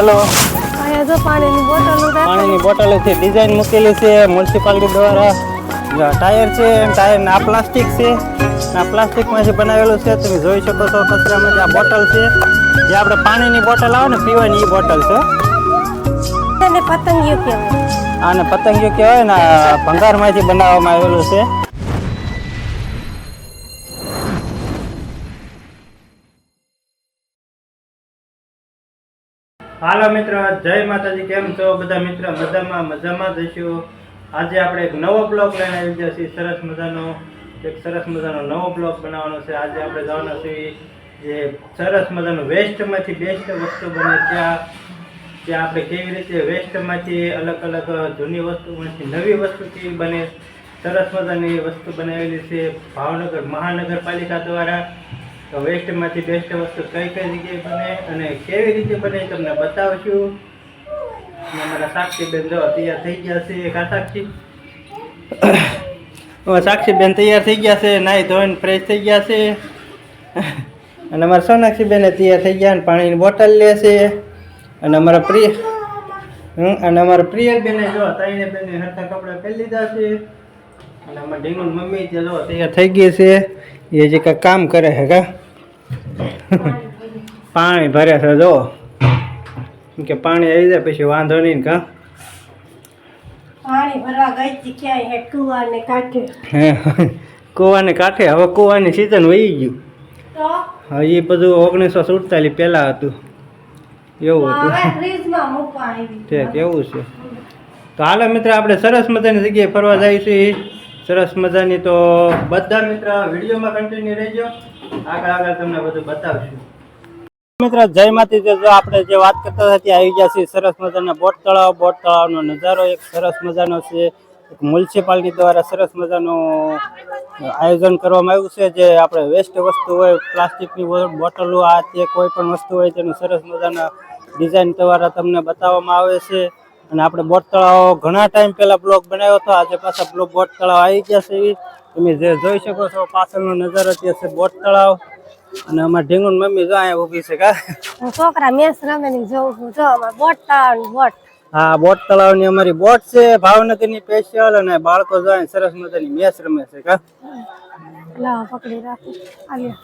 બોટલો અહીંયા જો પાણીની બોટલો છે, ડિઝાઇન મૂકેલી છે મ્યુનિસિપાલિટી દ્વારા. ટાયર છે, ટાયર આ પ્લાસ્ટિક છે, આ પ્લાસ્ટિકમાંથી બનાવેલું છે. તમે જોઈ શકો છો કચરામાં જે આ બોટલ છે, જે આપણે પાણીની બોટલ આવે ને પીવાની, એ બોટલ છે. પતંગિયું કહેવાય. આને પતંગિયું કહેવાય ને, ભંગારમાંથી બનાવવામાં આવેલું છે. હાલો મિત્ર, જય માતાજી. કેમ છો બધા મિત્ર? મજામાં જઈશું. આજે આપણે એક નવો બ્લોગ લઈને આવી ગયા છીએ. સરસ મજાનો નવો બ્લોગ બનાવવાનો છે. આજે આપણે જવાના છીએ જે સરસ મજાનું વેસ્ટમાંથી બેસ્ટ વસ્તુ બને ત્યાં આપણે કેવી રીતે વેસ્ટમાંથી અલગ જૂની વસ્તુમાંથી નવી વસ્તુ કેવી બને, સરસ મજાની વસ્તુ બનાવેલી છે ભાવનગર મહાનગરપાલિકા દ્વારા. તો વેસ્ટમાંથી બેસ્ટ વસ્તુ કઈ જગ્યાએ બને અને કેવી રીતે બને તમને બતાવશું. અમારા સાક્ષીબેન જો તૈયાર થઈ ગયા છે. સાક્ષીબેન તૈયાર થઈ ગયા છે, નાહી ધોઈને ફ્રેશ થઈ ગયા છે. અને અમારા સોનાક્ષીબેન તૈયાર થઈ ગયા અને પાણીની બોટલ લે છે. અને અમારા પ્રિયલબેને જો તાઈને બેને હરખા કપડાં પહેરી લીધા છે. અને અમારા ઢીંગુન મમ્મી જે જો તૈયાર થઈ ગઈ છે. એ જે કંઈક કામ કરે છે કા પાણી ભરે છે જો કે પાણી આવી જાય પછી વાંધો નહીં કા. પાણી ભરવા ગઈ હતી ક્યાંય હે કુવાને કાંઠે. કુવાને કાંઠે. હવે કુવાની સિઝન વહી ગયું. તો હવે એ બધું 1947 પહેલા હતું એવું હતું. ફ્રીજમાં મૂકવા આવી. ઠીક એવું છે. તો હાલો મિત્ર, આપણે સરસ મજાની જગ્યાએ ફરવા જઈશું. સરસ મજાની. તો બધા મિત્ર વિડીયોમાં કન્ટિન્યુ રહેજો. આગળ તમને બધું બતાવશું. મિત્ર જય માતાજી. જો આપણે જે વાત કરતા હતા ત્યાં આવી ગયા છીએ સરસ મજાના બોટ તળાવનો નજારો એક સરસ મજાનો છે. મ્યુનિસિપાલિટી દ્વારા સરસ મજાનું આયોજન કરવામાં આવ્યું છે. જે આપણે વેસ્ટ વસ્તુ હોય, પ્લાસ્ટિકની બોટલો, આ તે કોઈ પણ વસ્તુ હોય તેનું સરસ મજાના ડિઝાઇન દ્વારા તમને બતાવવામાં આવે છે. અને આપણે બોટ તળાવ ઘણા ટાઈમ પહેલા બ્લોગ બનાવ્યો હતો. આજે પાછા બોટ તળાવ આવી ગયા છે. તમે જે જોઈ શકો છો પાછળનો નજારો તે છે બોટ તળાવ. અને અમારા ઢીંગુન મમ્મી જો અહીંયા ઊભી છે કા. છોકરા મેસ રમે ની જોઉં જો અમાર બોટ તળાવની બોટ. હા, બોટ તળાવની અમારી બોટ છે ભાવનગરની સ્પેશિયલ. અને બાળકો જો અહીં સરસ મજાની મેચ રમે છે કા. લાવ પકડી રાખો. આલ્યો.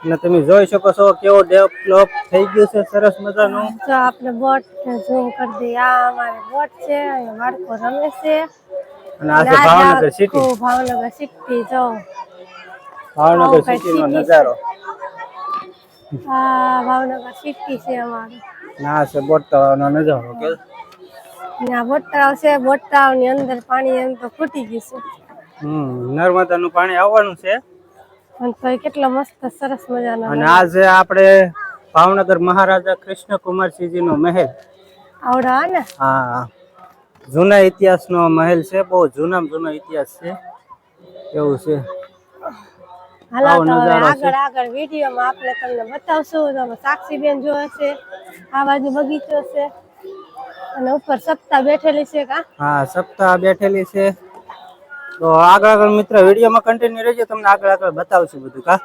અને તમે જોઈ શકો છો કેવો ડેવલપ થઈ ગયું છે સરસ મજાનું. જો આપણે બોટ ઝૂમ કરી દઈએ. આ અમારી બોટ છે, અહીંયા બાળકો રમે છે. અને આ છે ભાવનગર સિટી. ભાવનગર સિટી જો ભાવનગર સિટીનો નજારો. હા, ભાવનગર સિટી છે અમારું. ના છે બોટ તળાવનો નજારો કે ના બોટ તળાવ છે. બોટ તળાવની અંદર પાણી એમ તો ફૂટી ગયું છે. નર્મદાનું પાણી આવવાનું છે. અને તો કેટલો મસ્ત સરસ મજાનો. અને આ છે આપણે ભાવનગર મહારાજા કૃષ્ણકુમારસિંહજીનો મહેલ. આવડા ને. હા, જૂના ઇતિહાસનો મહેલ છે. બહુ જૂનો ઇતિહાસ છે એવું છે. હાલો તો આગળ વિડીયોમાં આપણે તમને બતાવશું. તમે સાક્ષીબેન જોવે છે, આ બાજુ બગીચો છે અને ઉપર સપ્તાહ બેઠેલી છે કા. હા, સપ્તાહ બેઠેલી છે. તો આગળ મિત્ર વિડીયોમાં કન્ટિન્યુ રહેજો. તમને આગળ બતાવશું બધું કા.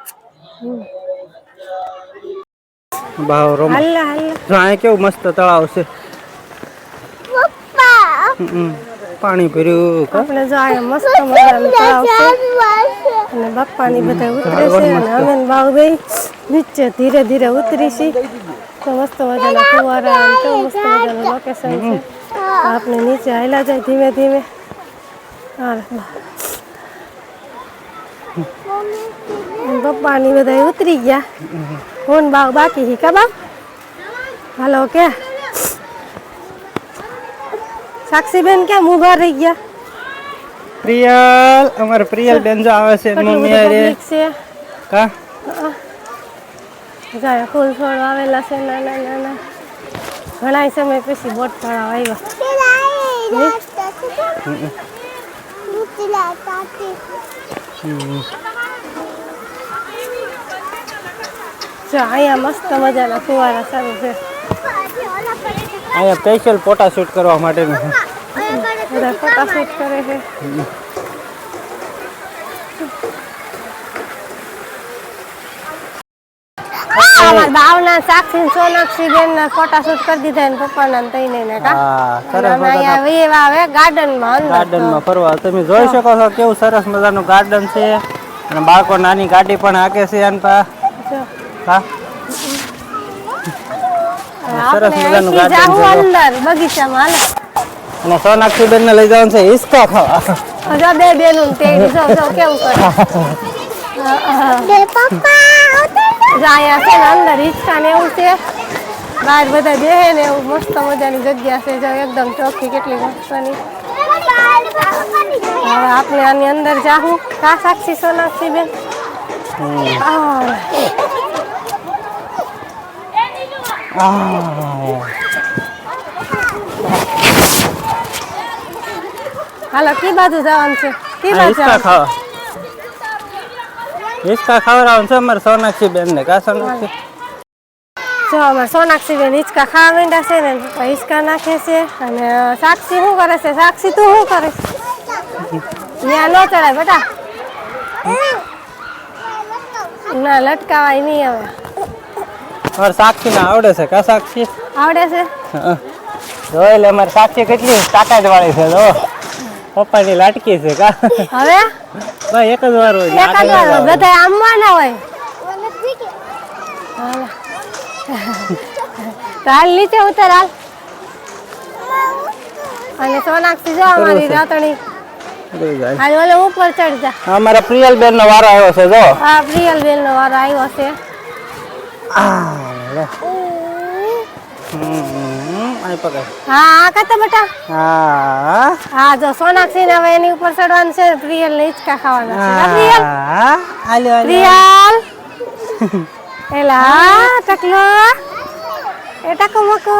ભાવ રોમ અહીંયા કેવું મસ્ત તળાવ છે. પાણી ભર્યું. આપણે જો આ મસ્ત મજાનું તળાવ છે અને બાપાની બધા ઉતરે છે. અને અમે બાવ ભાઈ નીચે ધીરે ધીરે ઉતરી છે. તો મસ્ત મજાના ફુવારા અને તો મસ્ત મજાનું લોકેશન છે. આપણે નીચે હાલ્યા જાય ધીમે ધીમે. પપ્પાની બધા ઉતરી ગયા. ફોન બાવ બાકી હી કા બાપ. હાલો કે સાક્ષીબેન કેમ ઉભા રહી ગયા? પ્રિયલ, અમારે પ્રિયલ બેન જો આવે છે મમ્મી આરે કા. જાય ફૂલ છોડ આવેલા છે નાના નાના. ઘણા સમય પછી બોટ તળાવ આવ્યા. જો અહીંયા મસ્ત મજાના ફુવારા ચાલુ છે. અહીંયા સ્પેશિયલ ફોટા શૂટ કરવા માટે બધા ફોટા શૂટ કરે છે. અમાર બાવના સાક્ષી સોનાક્ષી બેન ના ફોટા શૂટ કરી દીધા ને પપ્પાના ને તઈને ને કા હા સરસ અમે અહીંયા વેવા આવે ગાર્ડનમાં અંદર ગાર્ડનમાં ફરવા તમે જોઈ શકો છો કેવું સરસ મજાનું ગાર્ડન છે અને બાળકો નાની ગાડી પણ હાકે છે આન પા જો. હા સરસ આપણે મજાનું અહીંથી ગાર્ડન જાવું છે અંદર બગીચામાં હાલો અને સોનાક્ષી બેન ને લઈ જવાનું છે હિસકા ખાવા જો બે બેનું તે જો જો કેવું કરે જો અહીંયા છે ને અંદર હિંચકા ને એવું છે બહાર બધા બેહે ને એવું મસ્ત મજાની જગ્યા છે જો એકદમ ચોખ્ખી કેટલી મસ્તની હવે આપણે આની અંદર જાહું કા સાક્ષી સોનાક્ષી બેન હાલો કી બાજુ જવાનું છે કી બાજુ હિસકા ખાવા હિસકા ખવડાવવાનું છે અમારે સોનાક્ષી બેન ને કા સોનાક્ષી જો અમારે સોનાક્ષી બેન હિંચકા ખાવા માંડ્યા છે ને પપ્પા હિંચકા નાખે છે અને સાક્ષી શું કરે છે સાક્ષી તું શું કરે છે ત્યાં ન ચડાય બેટા ના લટકાવાય નહીં હવે અમારે સાક્ષી ને આવડે છે કા સાક્ષી આવડે છે જોઈ લે અમારે સાક્ષી કેટલી તાકાત વાળી છે જો પપ્પાની લાટકી છે કા હવે બસ એક જ વાર હોય એક જ વાર બધા આમવાના હોય તો હાલ નીચે ઉતર હાલ અને સોનાક્ષી જો અમારી રાતણી હાલ ઓલે ઉપર ચડ જા અમારા પ્રિયલ બેન નો વારો આવ્યો છે જો આ પ્રિયલ બેન નો વારો આવ્યો છે હા આ કાતો બેટા હા હા જો સોનાક્ષી ને હવે એની ઉપર ચડવાનું છે પ્રિયલ ને હિંચકા ખાવાના છે હા, પ્રિયલ આલ્યો પ્રિયલ એલા ટકલો એ ટકો મકો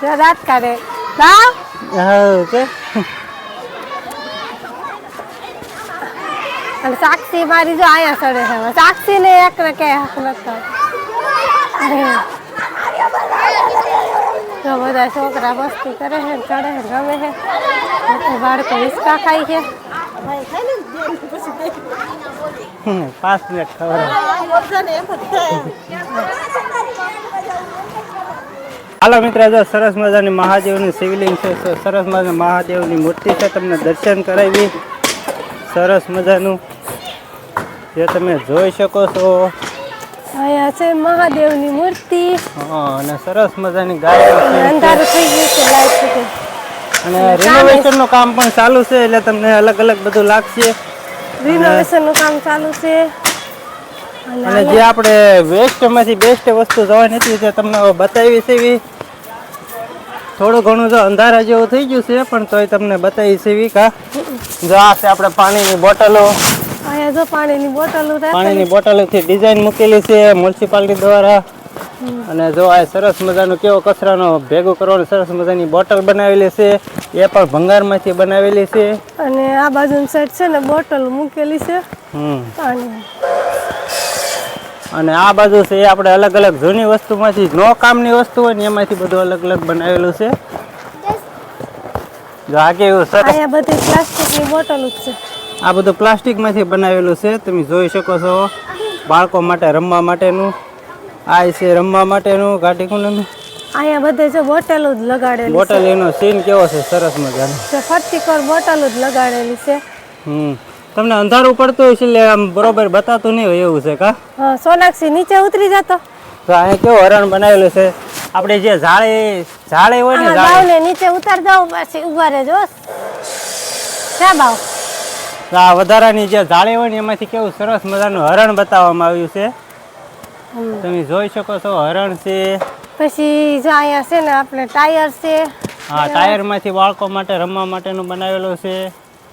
જો દાંત કાઢે લાવ ઓકે અને સાક્ષી મારી જો આયા ચડે છે હવે સાક્ષી ને એક ને કે હક નથી જો બધા છોકરા મસ્તી કરે છે ચડે છે ગમે છે બધા બાળકો હિંચકા ખાય છે 5 મિનિટ ખબર હાલો મિત્ર જો સરસ મજાની મહાદેવની શિવલિંગ છે સરસ મજાની મહાદેવની મૂર્તિ છે તમને દર્શન કરાવી સરસ મજાનું જે તમે જોઈ શકો છો અહીંયા છે મહાદેવની મૂર્તિ અને સરસ મજાની ગાય અંધારું થઈ ગયું છે લાઈટ સુધી અને રિનોવેશન નું કામ પણ ચાલુ છે એટલે તમને અલગ અલગ બધું લાગશે રિનોવેશન નું કામ ચાલુ છે અને જે આપણે વેસ્ટ માંથી બેસ્ટ વસ્તુ જોવાની હતી તે તમને બતાવી છે એવી થોડું ઘણું જો અંધારા જેવું થઈ ગયું છે પણ તોય તમને બતાવી છે એવી કા જો આ છે આપણે પાણીની બોટલો અહીંયા જો પાણીની બોટલો પાણીની બોટલોથી ડિઝાઇન મૂકેલી છે મ્યુનિસિપાલિટી દ્વારા અને જો આ સરસ મજાનો કેવો કચરાનો ભેગો કરવાનો સરસ મજાની બોટલ બનાવેલી છે એ પણ ભંગારમાંથી બનાવેલી છે અને આ બાજુની સાઈડ છે ને બોટલ મૂકેલી છે પાણી અને આ બાજુ છે એ આપણે અલગ અલગ જૂની વસ્તુમાંથી નો કામની વસ્તુ હોય ને એમાંથી બધું અલગ અલગ બનાવેલું છે જો આ કેવું સરસ અહીંયા બધી પ્લાસ્ટિકની બોટલ જ છે આ બધું પ્લાસ્ટિકમાંથી બનાવેલું છે તમે જોઈ શકો છો બાળકો માટે રમવા માટેનું આ છે રમવા માટેનું ગાડીકુંડનું અહીંયા બધે જો બોટલ જ લગાડેલી બોટલ એનો સીન કેવો છે સરસ મજાનો છે ફરતી કર બોટલ જ લગાડેલી છે તમને અંધારું પડતું હોય છે એટલે આમ બરોબર બતાતું નહીં હોય એવું છે કા હા સોનાક્ષી નીચે ઉતરી જતો તો અહીંયા કેવું હરણ બનાવેલું છે આપણે જે ઝાડે હોય ને બાવને નીચે ઉતાર જાવ પછી ઉભા રહેજો ક્યાં બાવ આ વધારાની જે જાળી હોય ને એમાંથી કેવું સરસ મજાનું હરણ બતાવવામાં આવ્યું છે તમે જોઈ શકો છો હરણ છે પછી જો અહીંયા છે ને આપણે ટાયર છે હા ટાયર માંથી બાળકો માટે રમવા માટેનું બનાવેલું છે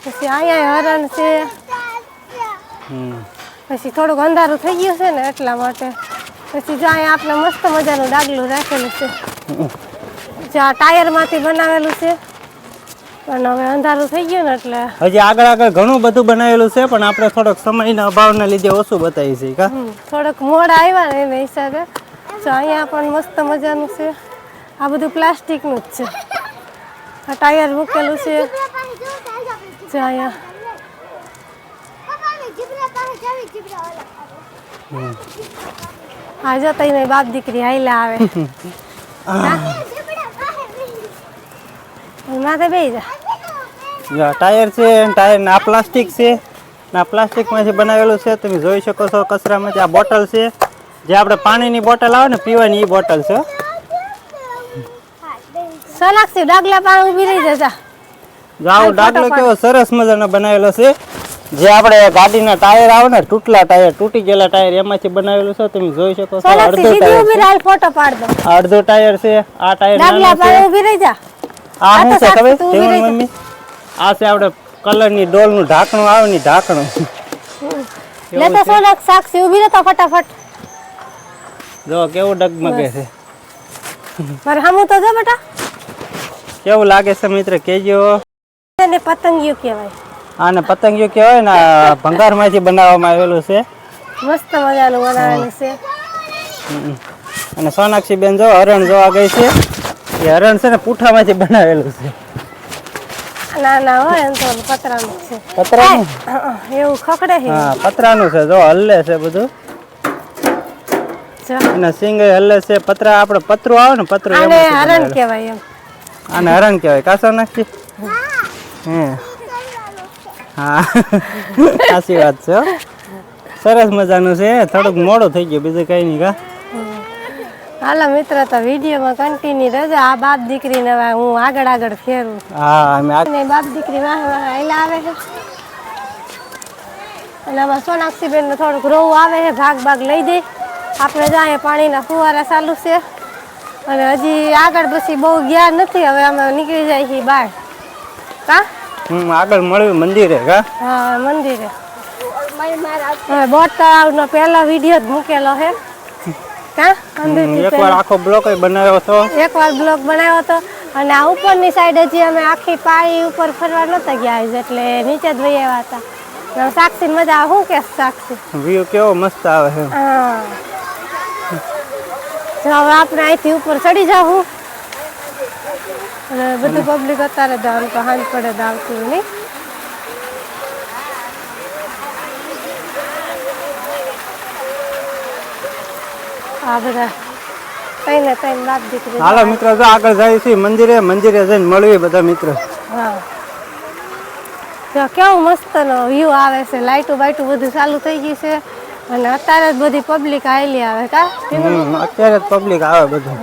પછી અહીંયા હરણ છે પછી થોડુંક અંધારું થઈ ગયું છે ને એટલા માટે પછી જો અહીંયા આપણે મસ્ત મજાનું ડાગલું રાખેલું છે જે આ ટાયર માંથી બનાવેલું છે પણ હવે અંધારું થઈ ગયું ને એટલે હજી આગળ ઘણું બધું બનાવેલું છે પણ આપણે થોડોક સમયના અભાવના લીધે ઓછું બતાવી છે કા થોડોક મોડ આવ્યા ને એના હિસાબે તો અહીંયા પણ મસ્ત મજાનું છે આ બધું પ્લાસ્ટિકનું જ છે આ ટાયર મૂકેલું છે જો અહીંયા આ જો તઈ બાપ દીકરી હાઈલા આવે માથે બેસી જા. જો ટાયર છે, ટાયર ના પ્લાસ્ટિક છે, ના પ્લાસ્ટિકમાંથી બનાવેલું છે. તમે જોઈ શકો છો કચરામાંથી. આ બોટલ છે, જે આપણે પાણીની બોટલ આવે ને પીવાની, એ બોટલ છે. સોનાક્ષી ડાગલા પાણી ઊભી રહી જતા. જાવ ડાગલો કેવો સરસ મજાનો બનાવેલો છે. જે આપણે ગાડીના ટાયર આવે ને, તૂટલા ટાયર, તૂટી ગયેલા ટાયર, એમાંથી બનાવેલું છે. તમે જોઈ શકો છો. સોનાક્ષી સીધી ઊભી રહી, ફોટો પાડ દો. અડધો ટાયર છે. આ ટાયર ડાગલા પાણી ઊભી રહી જા. આ શું છે ખબર છે મમ્મી? આ છે આપણે કલરની ડોલનું ઢાંકણું આવે ને, ઢાંકણું. લેતા સોનાક્ષી ઊભી રહેતો ફટાફટ. જો કેવું ડગમગે છે. મારે હમું તો જો બેટા. કેવું લાગે છે મિત્ર કહેજો. એને પતંગિયું કહેવાય. આને પતંગિયું કહેવાય ને. ભંગારમાંથી બનાવવામાં આવેલું છે. મસ્ત મજાનું બનાવેલું છે. અને સોનાક્ષી બેન જો હરણ જોવા ગઈ છે. એ હરણ છે ને પૂઠામાંથી બનાવેલું છે. ના ના હોય એમ તો પતરાનું છે. પતરાનું? એવું ખકડે છે. હા પતરાનું છે. જો હલ્લે છે બધું. અને સિંગ હલ્લે છે. પતરા આપણે પતરું આવે ને, પતરું આને હરણ કહેવાય એમ. આને હરણ કહેવાય. કા સોનાક્ષી? હા સાચી વાત છે. સરસ મજાનું છે. થોડુંક મોડું થઈ ગયું, બીજું કઈ નહીં. કા હાલો મિત્ર, તો વિડીયોમાં કન્ટિન્યુ રહેજો. આ બાપ દીકરીને હું આગળ આગળ ફેરું. હા અમે બાપ દીકરી વાહ વાહ આયલા આવે છે. અને આમાં સોનાક્ષી બેન થોડુંક રોવું આવે છે, ભાગ ભાગ લઈ દે. આપણે જાય પાણીના ફુવારા ચાલુ છે. અને હજી આગળ પછી બહુ ગયા નથી. હવે અમે નીકળી જાય છીએ બહાર. કા આગળ મળ્યું મંદિરે. કા હા મંદિરે. બોટ તળાવનો પહેલો વિડીયો જ મૂકેલો છે. એકવાર આખો બ્લોક બનાવ્યો હતો. એકવાર બ્લોક બનાવ્યો હતો. અને આ ઉપરની સાઈડ હજી અમે આખી પાળી ઉપર ફરવા નતા ગયા, એટલે નીચે જ વહી આવ્યા હતા. સાક્ષી મજા આવે. શું કે સાક્ષી? વ્યૂ કેવો મસ્ત આવે છે. હા હવે આપણે અહીંથી ઉપર ચડી જાઉં. અને બધું પબ્લિક અત્યારે જવાનું તો હાંજ પડે જ આવતું નહીં. આ બધા કઈ ને કઈ બાપ દીકરી. હાલો મિત્રો, જો આગળ જાય છે મંદિરે. મંદિરે જઈને મળીએ બધા મિત્રો. હા કેવું મસ્ત નો વ્યૂ આવે છે. લાઈટો બાઈટો બધું ચાલુ થઈ ગઈ છે. અને અત્યારે જ બધી પબ્લિક આવેલી આવે. કા અત્યારે જ પબ્લિક આવે બધું.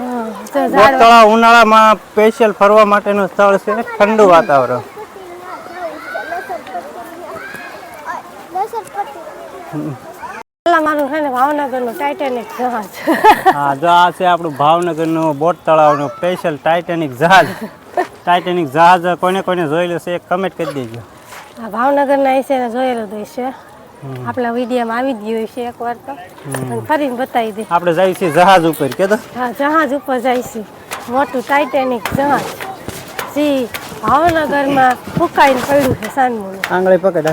ઝાડ તળાવ ઉનાળામાં સ્પેશિયલ ફરવા માટેનું સ્થળ છે. ઠંડુ વાતાવરણ. મારું છે ને ભાવનગરનું ટાઇટેનિક જહાજ. હા જો આ છે આપણું ભાવનગરનું બોટ તળાવનું સ્પેશિયલ ટાઇટેનિક જહાજ. ટાઇટેનિક જહાજ કોઈને કોઈને જોયેલું છે એક કમેન્ટ કરી દેજો. આ ભાવનગરના છે ને જોયેલું જ છે. આપણા વિડીયોમાં આવી જ ગયું છે એકવાર તો. ફરીને બતાવી દે. આપણે જઈએ છીએ જહાજ ઉપર. કે તો હા જહાજ ઉપર જાય છે. મોટું ટાઇટેનિક જહાજ જે ભાવનગરમાં ફૂંકાઈને પડ્યું છે સાનમું. આંગળી પકડ.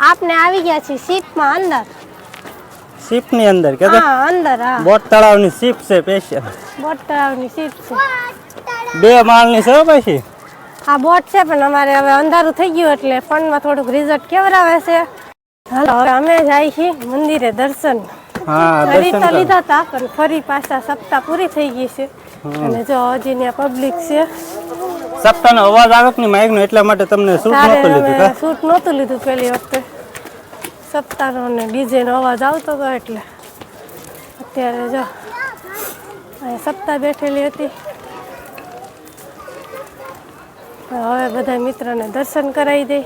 આપને આવી ગયા છીએ શીપમાં અંદર. શીપ ની અંદર? કે તો હા અંદર. હા બોટ તળાવની શીપ છે સ્પેશિયલ. બોટ તળાવની શીપ છે. 2 માળની છે પછી. આ બોટ છે પણ અમારે હવે અંધારું થઈ ગયું એટલે ફોનમાં થોડુંક રિઝલ્ટ કેવરાવે છે. હાલો હવે અમે જાય છીએ મંદિરે દર્શન. હા દર્શન તો લીધા હતા પણ ફરી પાછા સપ્તાહ પૂરી થઈ ગઈ છે. અને જો હજી ને પબ્લિક છે. સપ્તાહનો અવાજ આવે કે માઇક નો, એટલા માટે તમને શૂટ નહોતું લીધું. શૂટ નહોતું લીધું પહેલી વખતે. સપ્તાહનો ને ડીજે નો અવાજ આવતો હતો એટલે. અત્યારે જો સપ્તાહ બેઠેલી હતી. હવે બધા મિત્રોને દર્શન કરાવી દે.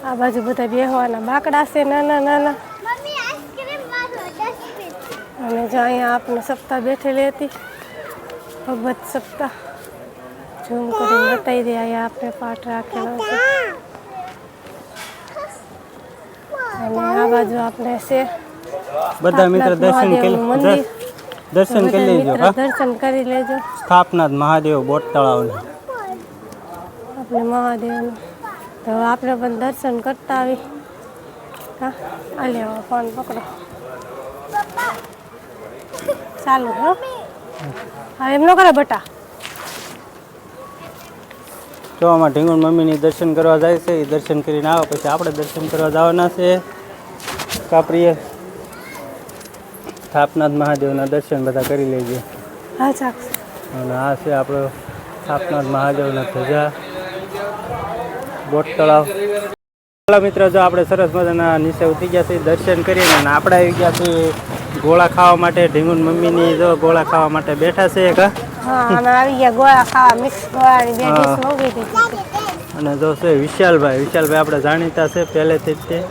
આ બાજુ બધા બેહવાના બાકડા છે નાના નાના. અને જો અહીંયા આપણે સપ્તાહ બેઠેલી હતી. ભગવત સપ્તાહ ઝૂમ કરીને બતાવી દે. અહીંયા આપણે પાઠ રાખેલો છે. અને આ બાજુ આપણે છે બધા મિત્રો દર્શન કરી લેજો. દર્શન કરી લેજો. સ્થાપનાથ મહાદેવ બોટ તળાવનું આપણે મહાદેવનું. તો આપણે પણ દર્શન કરતા આવી. હા આલે ફોન પકડો. ચાલુ હો. હા એમ ન કરે બટા. તો આમાં ઢીંગુણ મમ્મીની દર્શન કરવા જાય છે. એ દર્શન કરીને આવે પછી આપણે દર્શન કરવા જવાના છે. કાપરીએ સ્થાપનાથ મહાદેવના દર્શન બધા કરી લેજો. હા ચાક અને આ છે આપણો સ્થાપનાથ મહાદેવના ધજા બોટ તળાવ. ચાલો મિત્રો, જો આપણે સરસ મજાના નીચે ઉતરી ગયા છીએ દર્શન કરીને, અને આપણે આવી ગયા છીએ ગોળા ખાવા માટે. ઢીંગુન મમ્મીની જો ગોળા ખાવા માટે બેઠા છે કા. હા, અને આવી ગયા ગોળા ખાવા, મિક્સ ગોળાની બે ડીશ મંગાવી દીધી. અને જો છે વિશાલભાઈ આપણે જાણીતા છે પહેલેથી જ તે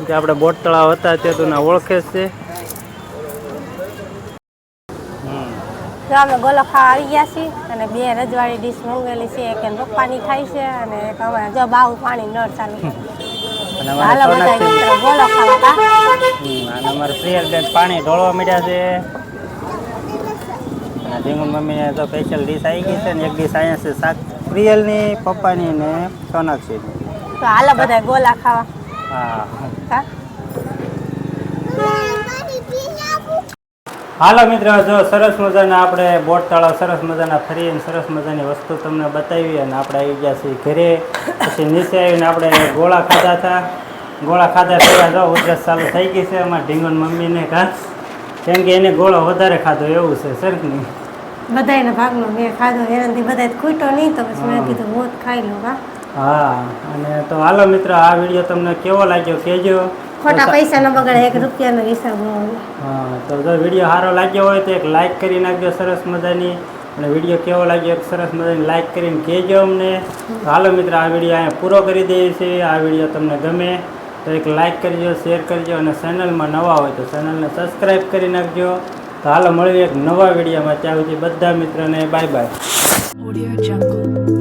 કે આપણે બોટ તળાવ હતા તે તો ના ઓળખે જ છે. જો અમે ગોળો ખાવા આવી ગયા છીએ અને બે રજવાડી ડીશ મંગાવેલી છે. એક એના પપ્પાની થાય છે અને એક અમારે જો બાવું પાણી નળ ચાલુ છે. અને હાલો બધા મિત્રો ગોળો ખાવા કા. અને અમારે પ્રિયલબેન પાણી ઢોળવા મળ્યા છે. અને ઢીંગુન મમ્મીને તો સ્પેશિયલ ડીશ આવી ગઈ છે ને એક ડીશ અહીંયા છે શાક પ્રિયલની, પપ્પાની ને સોનાક્ષીની. તો હાલો બધા ગોળા ખાવા હા કા. હાલો મિત્રો, જો સરસ મજાના આપણે બોટ તળાવ સરસ મજાના ફરીને સરસ મજાની વસ્તુ તમને બતાવી અને આપણે આવી ગયા છીએ ઘરે. પછી નીચે આવીને આપણે ગોળા ખાધા હતા. ગોળા ખાધા થયા જો ઉધરસ ચાલુ થઈ ગઈ છે અમારા ઢીંગુન મમ્મીને કા, કેમ કે એને ગોળો વધારે ખાધો એવું છે સરકની. બધાયના ભાગનો મેં ખાધો એનાથી બધા ખૂટો નહીં તો પછી મેં કીધું હું જ ખાઈ લઉં કા. હા, અને તો હાલો મિત્રો, આ વિડીયો તમને કેવો લાગ્યો કહેજો. ખોટા પૈસા ન બગાડે, 1 રૂપિયાનો હિસાબ ન હોય. હા, તો જો વિડીયો સારો લાગ્યો હોય તો એક લાઇક કરી નાખજો સરસ મજાની. અને વિડીયો કેવો લાગ્યો એક સરસ મજાની લાઇક કરીને કહેજો અમને. તો હાલો મિત્રો, આ વિડીયો અહીંયા પૂરો કરી દઈએ છીએ. આ વિડીયો તમને ગમે તો એક લાઇક કરજો, શેર કરજો અને ચેનલમાં નવા હોય તો ચેનલને સબસ્ક્રાઈબ કરી નાખજો. તો હાલો મળીએ એક નવા વિડીયોમાં. ત્યાં સુધી બધા મિત્રોને બાય બાય. Audio Jungle.